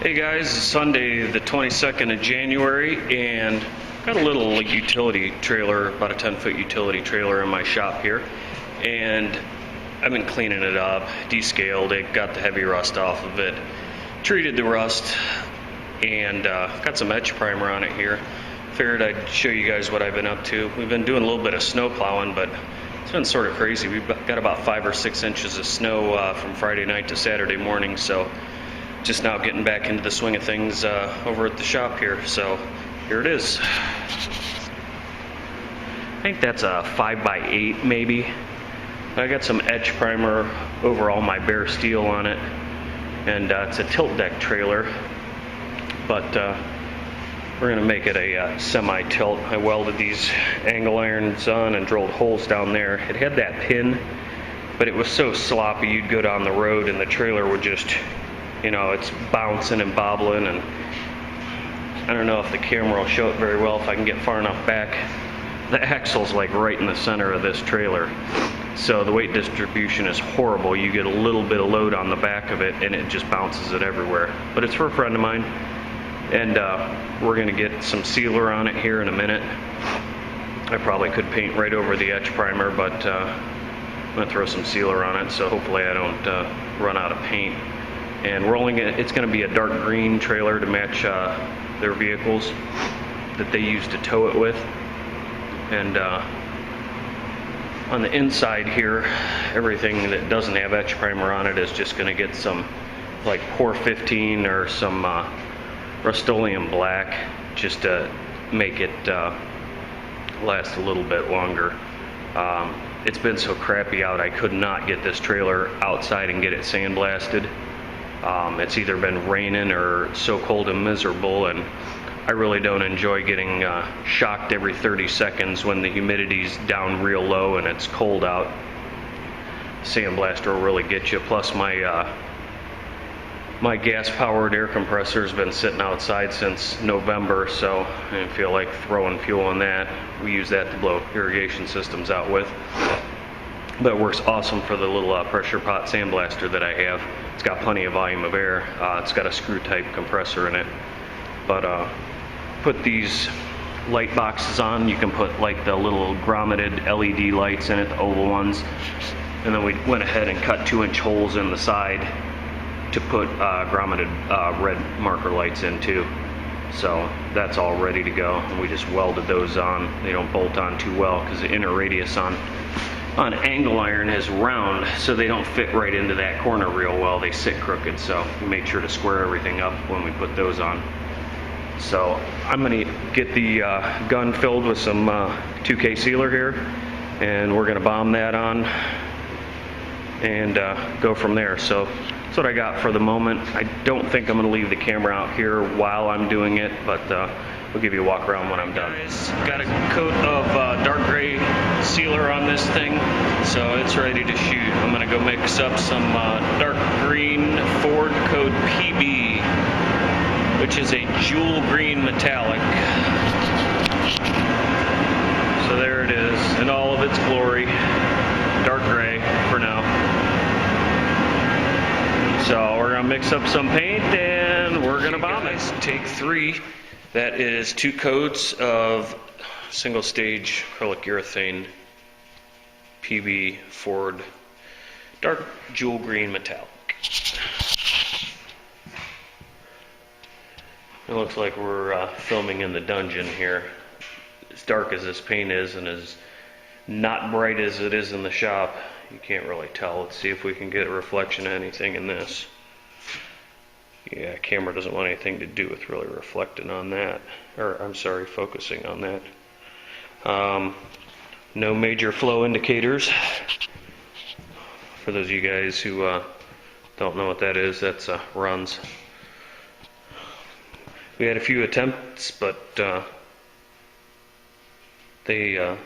Hey guys, it's Sunday the 22nd of January and got a little utility trailer, about a 10-foot utility trailer in my shop here, and I've been cleaning it up, descaled it, got the heavy rust off of it, treated the rust, and got some etch primer on it here. Figured I'd show you guys what I've been up to. We've been doing a little bit of snow plowing, but it's been sort of crazy. We've got about 5 or 6 inches of snow from Friday night to Saturday morning, so just now getting back into the swing of things over at the shop here. So here it is. I think that's a 5x8 maybe. I got some etch primer over all my bare steel on it, and it's a tilt deck trailer, but we're going to make it a semi-tilt. I welded these angle irons on and drilled holes down there. It had that pin, but it was so sloppy you'd go down the road and the trailer would just, you know, it's bouncing and bobbling, and I don't know if the camera will show it very well if I can get far enough back. The axle's like right in the center of this trailer, so the weight distribution is horrible. You get a little bit of load on the back of it and it just bounces it everywhere. But it's for a friend of mine, and we're gonna get some sealer on it here in a minute. I probably could paint right over the etch primer, but I'm gonna throw some sealer on it, so hopefully I don't run out of paint. And rolling it, it's going to be a dark green trailer to match their vehicles that they use to tow it with. And on the inside here, everything that doesn't have etch primer on it is just going to get some like POR 15 or some Rust-Oleum black, just to make it last a little bit longer. It's been so crappy out, I could not get this trailer outside and get it sandblasted. It's either been raining or so cold and miserable, and I really don't enjoy getting shocked every 30 seconds when the humidity's down real low and it's cold out. Sandblaster will really get you. Plus my my gas-powered air compressor has been sitting outside since November, so I didn't feel like throwing fuel on that. We use that to blow irrigation systems out with. But it works awesome for the little pressure pot sandblaster that I have. It's got plenty of volume of air. It's got a screw type compressor in it. But put these light boxes on. You can put like the little grommeted LED lights in it, the oval ones. And then we went ahead and cut 2-inch holes in the side to put grommeted red marker lights in too. So that's all ready to go. And we just welded those on. They don't bolt on too well because the inner radius on angle iron is round, so they don't fit right into that corner real well. They sit crooked, so we made sure to square everything up when we put those on. So I'm gonna get the gun filled with some 2K sealer here, and we're gonna bomb that on and go from there. So that's what I got for the moment. I don't think I'm gonna leave the camera out here while I'm doing it, but we'll give you a walk around when I'm done. Got a coat of dark gray sealer on this thing, so it's ready to shoot. I'm gonna go mix up some dark green Ford code PB, which is a jewel green metallic. So there it is in all of its glory. Dark gray for now. So we're gonna mix up some paint and we're gonna bomb it. Take 3. That is 2 coats of single stage acrylic urethane PB Ford dark jewel green metallic. It looks like we're filming in the dungeon here. As dark as this paint is and as not bright as it is in the shop, you can't really tell. Let's see if we can get a reflection of anything in this. Yeah, camera doesn't want anything to do with really reflecting on that. Or, I'm sorry, focusing on that. No major flow indicators. For those of you guys who don't know what that is, that's runs. We had a few attempts, but they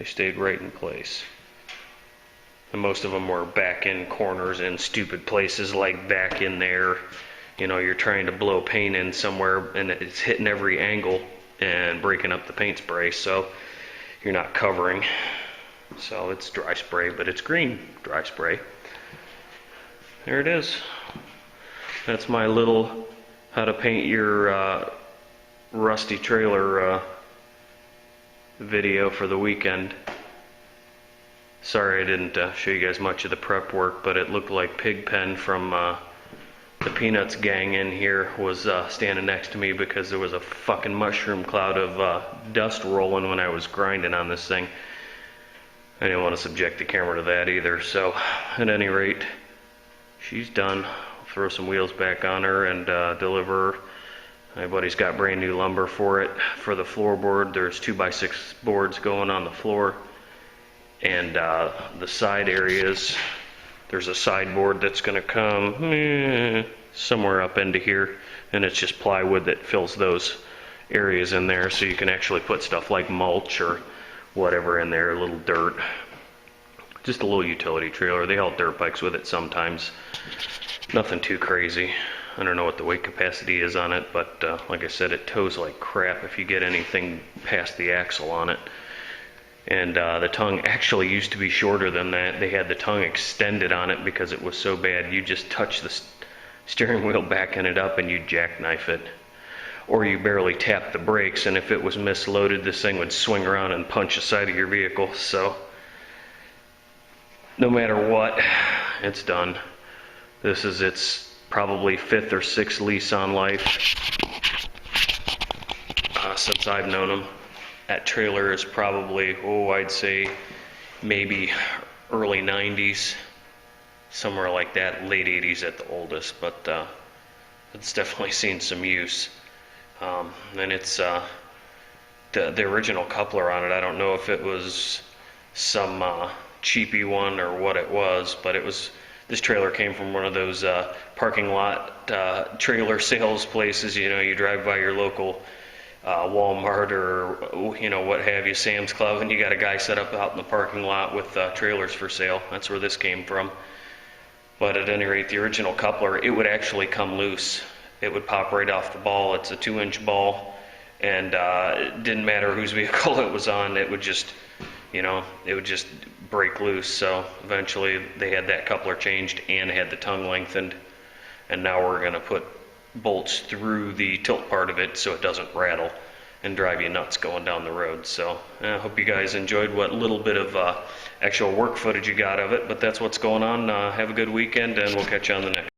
stayed right in place. And most of them were back in corners in stupid places, like back in there. You know, you're trying to blow paint in somewhere and it's hitting every angle and breaking up the paint spray, so you're not covering. So it's dry spray, but it's green dry spray. There it is. That's my little how to paint your rusty trailer video for the weekend. Sorry I didn't show you guys much of the prep work, but it looked like Pigpen from the Peanuts gang in here was standing next to me because there was a fucking mushroom cloud of dust rolling when I was grinding on this thing. I didn't want to subject the camera to that either, so at any rate, she's done. I'll throw some wheels back on her and deliver her. My buddy's got brand new lumber for it. For the floorboard, there's 2x6 boards going on the floor. And the side areas, there's a sideboard that's going to come somewhere up into here. And it's just plywood that fills those areas in there. So you can actually put stuff like mulch or whatever in there, a little dirt. Just a little utility trailer. They haul dirt bikes with it sometimes. Nothing too crazy. I don't know what the weight capacity is on it, but like I said, it tows like crap if you get anything past the axle on it. And the tongue actually used to be shorter than that. They had the tongue extended on it because it was so bad. You just touch the steering wheel backing it up and you jackknife it. Or you barely tap the brakes, and if it was misloaded, this thing would swing around and punch the side of your vehicle. So no matter what, it's done. This is its probably 5th or 6th lease on life since I've known them. That trailer is probably, I'd say maybe early 90s, somewhere like that, late 80s at the oldest, but it's definitely seen some use. And it's the original coupler on it. I don't know if it was some cheapy one or what it was, but it was. This trailer came from one of those parking lot trailer sales places. You know, you drive by your local Walmart or what have you, Sam's Club, and you got a guy set up out in the parking lot with trailers for sale. That's where this came from. But at any rate, the original coupler, it would actually come loose. It would pop right off the ball. It's a 2-inch ball, and it didn't matter whose vehicle it was on. It would just, it would just break loose. So eventually they had that coupler changed and had the tongue lengthened, and now we're going to put bolts through the tilt part of it so it doesn't rattle and drive you nuts going down the road. So I hope you guys enjoyed what little bit of actual work footage you got of it, but that's what's going on. Have a good weekend, and we'll catch you on the next.